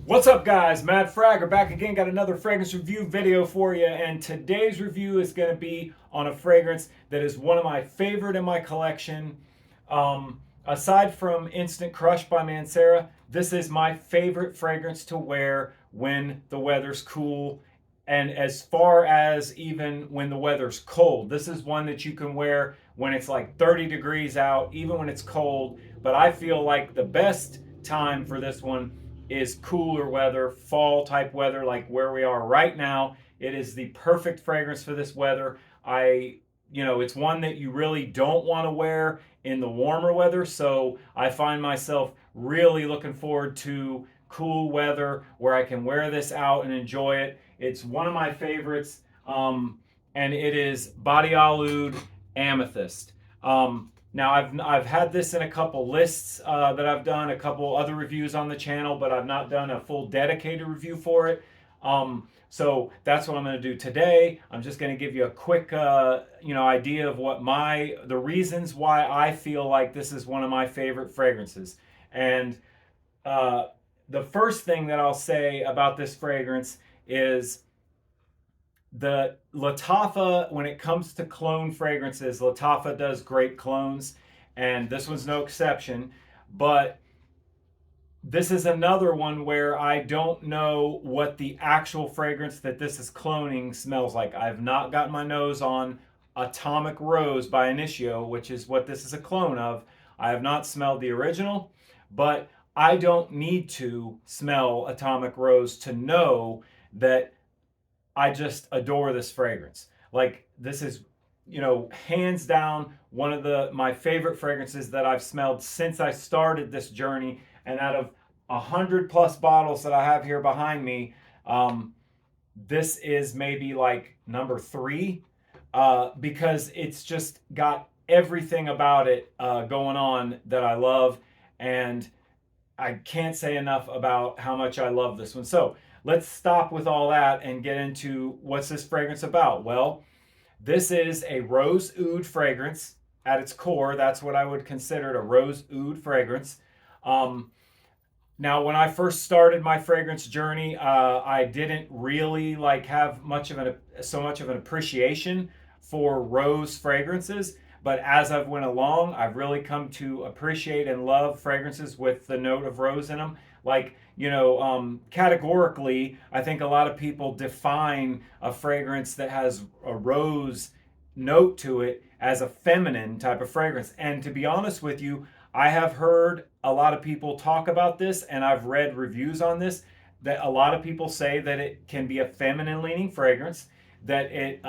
What's up, guys? Matt Fragger back again. Got another fragrance review video for you, and today's review is going to be on a fragrance that is one of my favorite in my collection. Aside from Instant Crush by Mancera, this is my favorite fragrance to wear when the weather's cool, and as far as even when the weather's cold. This is one that you can wear when it's like 30 degrees out, even when it's cold. But I feel like the best time for this one is cooler weather, fall type weather, like where we are right now. It is the perfect fragrance for this weather. It's one that you really don't want to wear in the warmer weather. So I find myself really looking forward to cool weather where I can wear this out and enjoy it. It's one of my favorites, and it is Badee Amethyst. Now I've had this in a couple lists that I've done, a couple other reviews on the channel, but I've not done a full dedicated review for it. So that's what I'm going to do today. I'm just going to give you a quick, idea of what the reasons why I feel like this is one of my favorite fragrances. And the first thing that I'll say about this fragrance is the Lataffa. When it comes to cologne fragrances, Lataffa does great clones, and this one's no exception. But this is another one where I don't know what the actual fragrance that this is cloning smells like. I've not gotten my nose on Atomic Rose by Initio, which is what this is a clone of. I have not smelled the original, but I don't need to smell Atomic Rose to know that I just adore this fragrance. Like, this is, hands down one of my favorite fragrances that I've smelled since I started this journey. And out of 100+ bottles that I have here behind me, this is maybe like number three, because it's just got everything about it going on that I love. And I can't say enough about how much I love this one. So let's stop with all that and get into what's this fragrance about. Well, this is a rose oud fragrance at its core. That's what I would consider it, a rose oud fragrance. Now, when I first started my fragrance journey, I didn't really have so much of an appreciation for rose fragrances. But as I've went along, I've really come to appreciate and love fragrances with the note of rose in them. Categorically, I think a lot of people define a fragrance that has a rose note to it as a feminine type of fragrance. And to be honest with you, I have heard a lot of people talk about this, and I've read reviews on this, that a lot of people say that it can be a feminine leaning fragrance, that it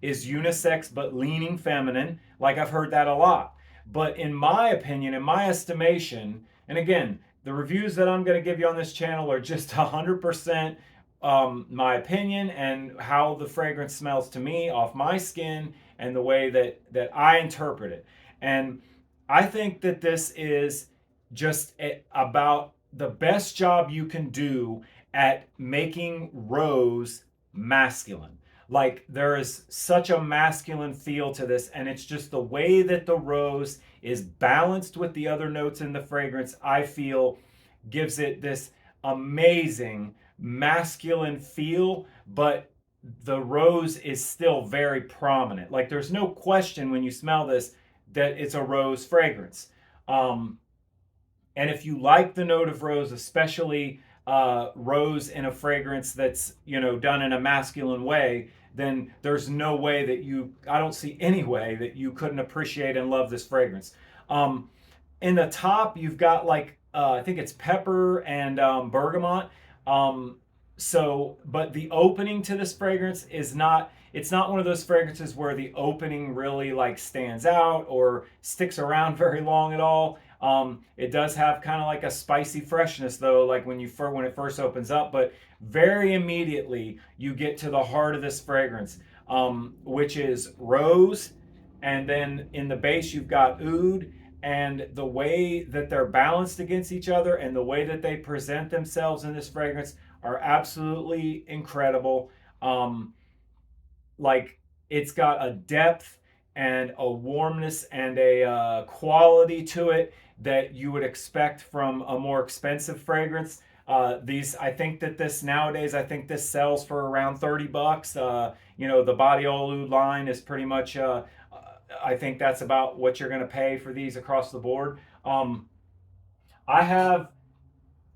is unisex but leaning feminine. Like, I've heard that a lot. But in my opinion, in my estimation, and again, the reviews that I'm going to give you on this channel are just 100% my opinion and how the fragrance smells to me off my skin and the way that I interpret it. And I think that this is just about the best job you can do at making rose masculine. Like, there is such a masculine feel to this, and it's just the way that the rose is balanced with the other notes in the fragrance, I feel, gives it this amazing masculine feel, but the rose is still very prominent. Like, there's no question when you smell this that it's a rose fragrance. And if you like the note of rose, especially rose in a fragrance that's done in a masculine way, then there's no way I don't see any way that you couldn't appreciate and love this fragrance. In the top, you've got I think it's pepper and bergamot. But the opening to this fragrance is not. It's not one of those fragrances where the opening really stands out or sticks around very long at all. It does have kind of like a spicy freshness though, like when it first opens up, but very immediately you get to the heart of this fragrance, which is rose, and then in the base you've got oud, and the way that they're balanced against each other and the way that they present themselves in this fragrance are absolutely incredible. It's got a depth and a warmness and a quality to it that you would expect from a more expensive fragrance. These, I think that this nowadays, I think this sells for around $30. You know, the Badee line is pretty much, I think that's about what you're going to pay for these across the board. I have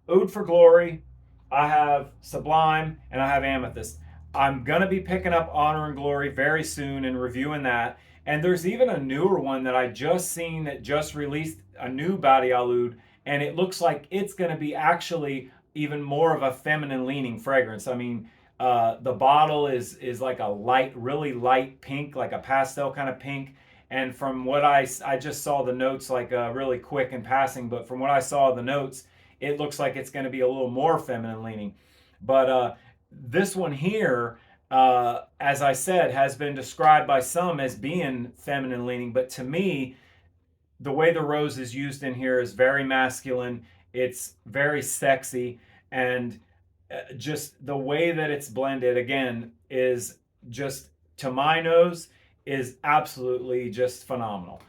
Oud for Glory, I have Sublime, and I have Amethyst. I'm gonna be picking up Honor and Glory very soon and reviewing that. And there's even a newer one that I just seen that just released a new Badee, and it looks like it's gonna be actually even more of a feminine leaning fragrance. I mean, the bottle is like a light, really light pink, like a pastel kind of pink. And from what I just saw the notes like really quick in passing, but from what I saw the notes, it looks like it's going to be a little more feminine leaning. But this one here, as I said, has been described by some as being feminine leaning. But to me, the way the rose is used in here is very masculine. It's very sexy. And just the way that it's blended, again, is just, to my nose, is absolutely just phenomenal.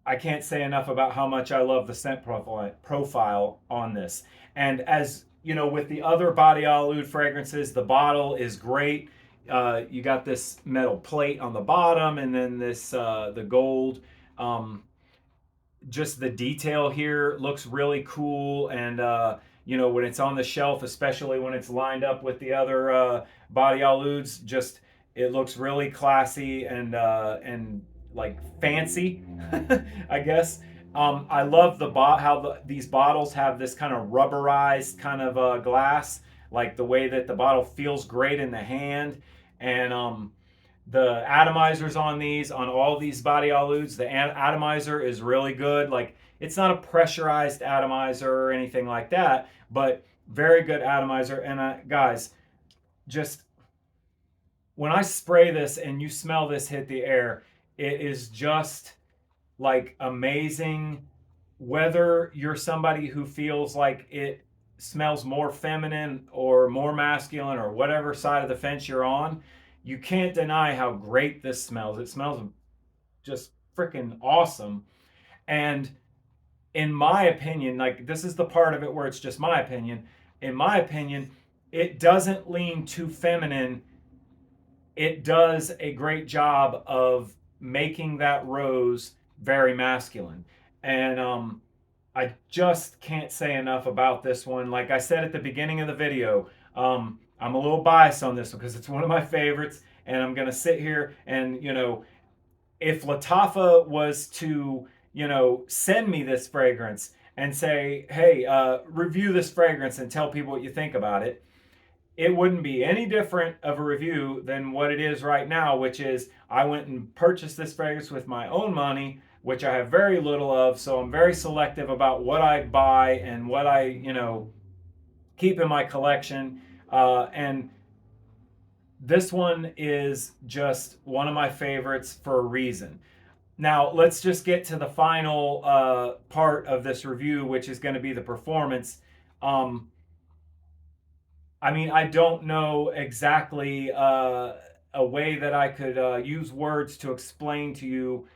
I can't say enough about how much I love the scent profile on this. And as you know, with the other Badee Oud fragrances, the bottle is great. You got this metal plate on the bottom, and then this the gold. Just the detail here looks really cool, and you know, when it's on the shelf, especially when it's lined up with the other Badee Ouds, just it looks really classy and like fancy, I guess. I love how these bottles have this kind of rubberized kind of glass, like the way that the bottle feels great in the hand. And the atomizers on these, on all these Badee Ouds, the atomizer is really good. Like, it's not a pressurized atomizer or anything like that, but very good atomizer. And guys, just when I spray this and you smell this hit the air, it is just like amazing. Whether you're somebody who feels like it smells more feminine or more masculine or whatever side of the fence you're on, you can't deny how great this smells. It smells just freaking awesome. And in my opinion, like, this is the part of it where it's just my opinion. In my opinion, it doesn't lean too feminine. It does a great job of making that rose very masculine. And I just can't say enough about this one. Like I said at the beginning of the video, I'm a little biased on this one because it's one of my favorites, and I'm going to sit here and, you know, if Lataffa was to, you know, send me this fragrance and say, hey, review this fragrance and tell people what you think about it, it wouldn't be any different of a review than what it is right now, which is I went and purchased this fragrance with my own money, which I have very little of. So I'm very selective about what I buy and what I, you know, keep in my collection. And this one is just one of my favorites for a reason. Now, let's just get to the final part of this review, which is going to be the performance. I mean, I don't know exactly a way that I could use words to explain to you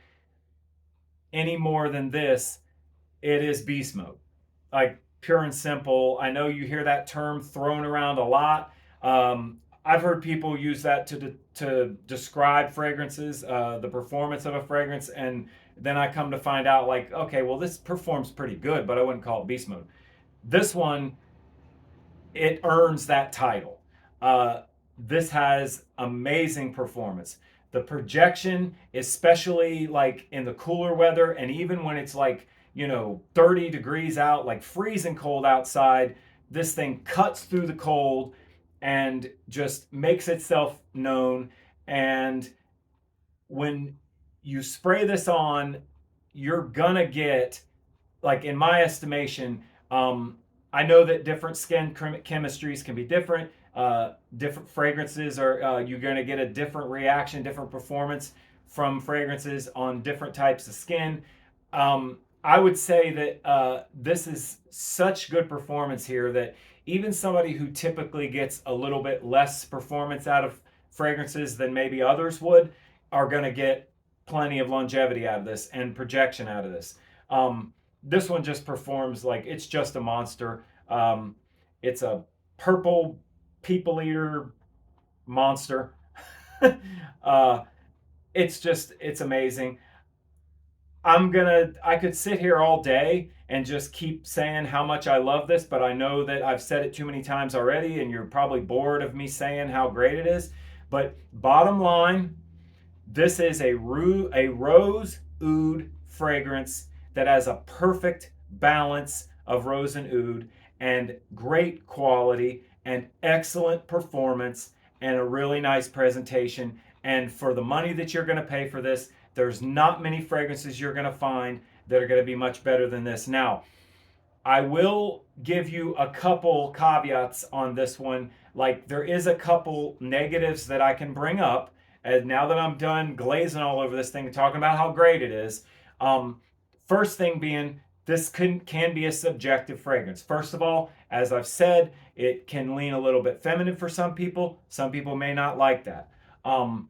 any more than this. It is beast mode. Like, pure and simple. I know you hear that term thrown around a lot. I've heard people use that to describe fragrances, the performance of a fragrance, and then I come to find out, like, okay, well, this performs pretty good, but I wouldn't call it beast mode. This one, it earns that title. This has amazing performance. The projection, especially like in the cooler weather, and even when it's like, you know, 30 degrees out, like freezing cold outside, this thing cuts through the cold and just makes itself known. And when you spray this on, you're gonna get, like, in my estimation, I know that different skin chemistries can be different. Different fragrances are, you're going to get a different reaction, different performance from fragrances on different types of skin. I would say that this is such good performance here that even somebody who typically gets a little bit less performance out of fragrances than maybe others would are going to get plenty of longevity out of this and projection out of this. This one just performs like it's just a monster. Um, it's a purple people eater monster. uh, it's amazing. I could sit here all day and just keep saying how much I love this, but I know that I've said it too many times already, and you're probably bored of me saying how great it is. But bottom line, this is a rose oud fragrance that has a perfect balance of rose and oud and great quality and excellent performance and a really nice presentation. And for the money that you're going to pay for this, there's not many fragrances you're going to find that are going to be much better than this. Now, I will give you a couple caveats on this one. Like, there is a couple negatives that I can bring up. And now that I'm done glazing all over this thing and talking about how great it is, um, first thing being, this can be a subjective fragrance. First of all, as I've said, it can lean a little bit feminine for some people. Some people may not like that. Um,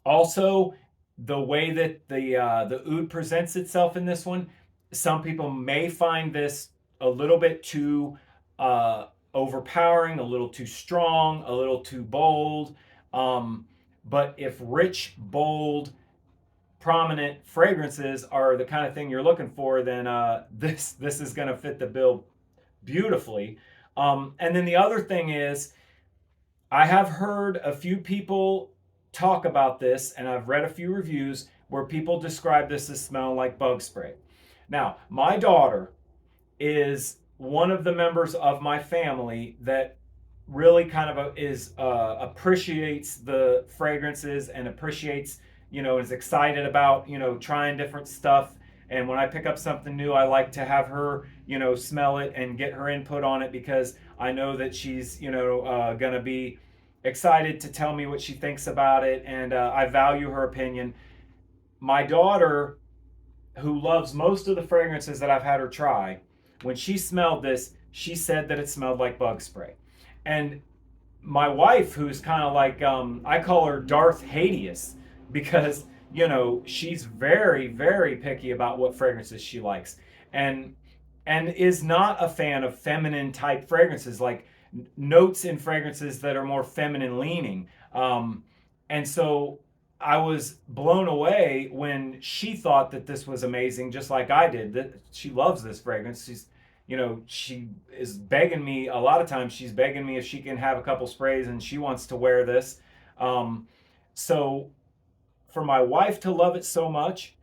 Also, the way that the oud presents itself in this one, some people may find this a little bit too overpowering, a little too strong, a little too bold. But if rich, bold, prominent fragrances are the kind of thing you're looking for, then this is going to fit the bill beautifully. And then the other thing is, I have heard a few people talk about this, and I've read a few reviews where people describe this as smelling like bug spray. Now, my daughter is one of the members of my family that really kind of appreciates the fragrances and appreciates, is excited about, trying different stuff. And when I pick up something new, I like to have her, smell it and get her input on it, because I know that she's, going to be excited to tell me what she thinks about it. And I value her opinion. My daughter, who loves most of the fragrances that I've had her try, when she smelled this, she said that it smelled like bug spray. And my wife, who's kind of like, I call her Darth Hades, because, she's very, very picky about what fragrances she likes. And is not a fan of feminine type fragrances, like notes in fragrances that are more feminine leaning. And so I was blown away when she thought that this was amazing, just like I did. That she loves this fragrance. She is begging me a lot of times. She's begging me if she can have a couple sprays, and she wants to wear this. So for my wife to love it so much,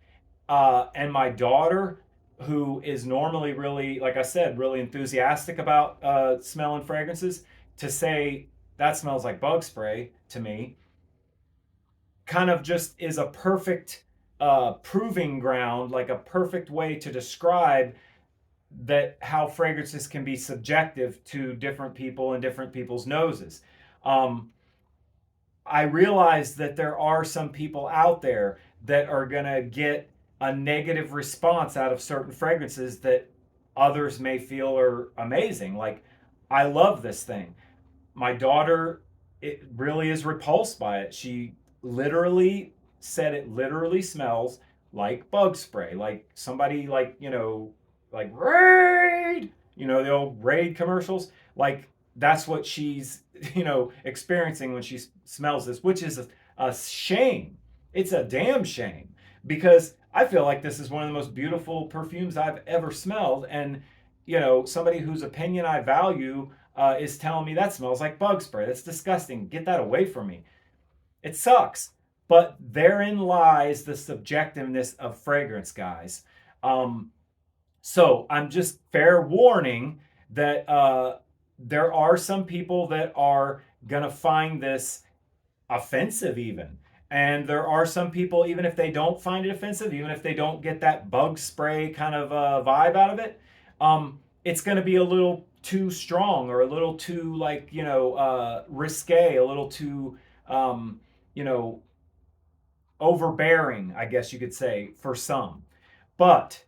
and my daughter, who is normally really, like I said, really enthusiastic about smelling fragrances, to say that smells like bug spray to me, kind of just is a perfect proving ground, like a perfect way to describe that how fragrances can be subjective to different people and different people's noses. Um, I realize that there are some people out there that are going to get a negative response out of certain fragrances that others may feel are amazing. Like, I love this thing. My daughter, it really is repulsed by it. She literally said it literally smells like bug spray, like somebody, like, like Raid, the old Raid commercials. Like, that's what she's, experiencing when she smells this, which is a shame. It's a damn shame, because I feel like this is one of the most beautiful perfumes I've ever smelled. And, somebody whose opinion I value is telling me that smells like bug spray. That's disgusting. Get that away from me. It sucks. But therein lies the subjectiveness of fragrance, guys. So I'm just fair warning that there are some people that are going to find this offensive, even. And there are some people, even if they don't find it offensive, even if they don't get that bug spray kind of vibe out of it, it's going to be a little too strong, or a little too, like, risque, a little too, you know, overbearing, I guess you could say, for some. But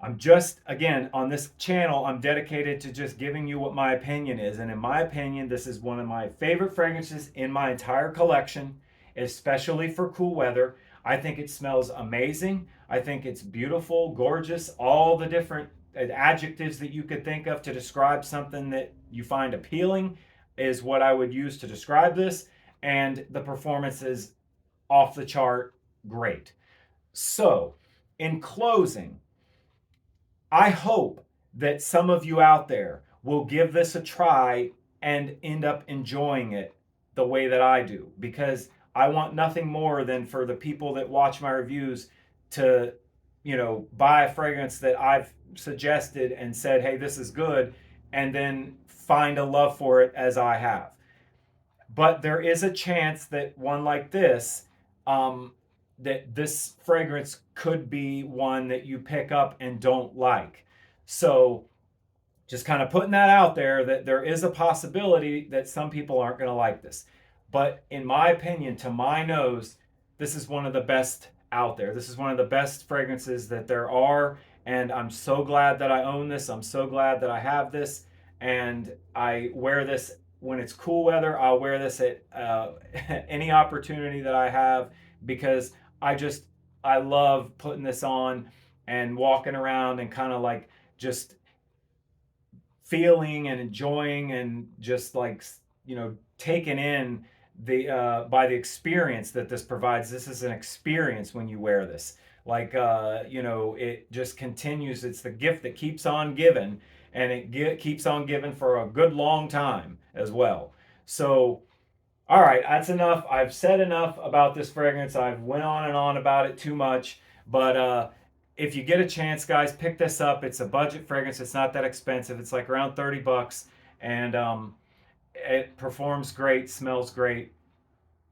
I'm just, again, on this channel, I'm dedicated to just giving you what my opinion is. And in my opinion, this is one of my favorite fragrances in my entire collection, especially for cool weather. I think it smells amazing. I think it's beautiful, gorgeous, all the different adjectives that you could think of to describe something that you find appealing is what I would use to describe this. And the performance is off the chart great. So, in closing, I hope that some of you out there will give this a try and end up enjoying it the way that I do, because I want nothing more than for the people that watch my reviews to, buy a fragrance that I've suggested and said, hey, this is good, and then find a love for it as I have. But there is a chance that one like this, that this fragrance could be one that you pick up and don't like. So just kind of putting that out there, that there is a possibility that some people aren't going to like this. But in my opinion, to my nose, this is one of the best out there. This is one of the best fragrances that there are. And I'm so glad that I own this. I'm so glad that I have this. And I wear this when it's cool weather. I'll wear this at any opportunity that I have, because I love putting this on and walking around and kind of like just feeling and enjoying and just like, taken in by the experience that this provides. This is an experience when you wear this. Like, it just continues. It's the gift that keeps on giving, and it keeps on giving for a good long time as well. So, all right, that's enough. I've said enough about this fragrance. I've went on and on about it too much, but if you get a chance, guys, pick this up. It's a budget fragrance. It's not that expensive. It's like around 30 bucks, and it performs great, smells great.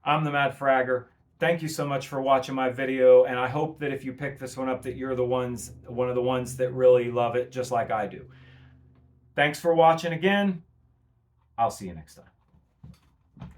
I'm the Mad Fragger. Thank you so much for watching my video, and I hope that if you pick this one up, that you're one of the ones that really love it, just like I do. Thanks for watching again. I'll see you next time.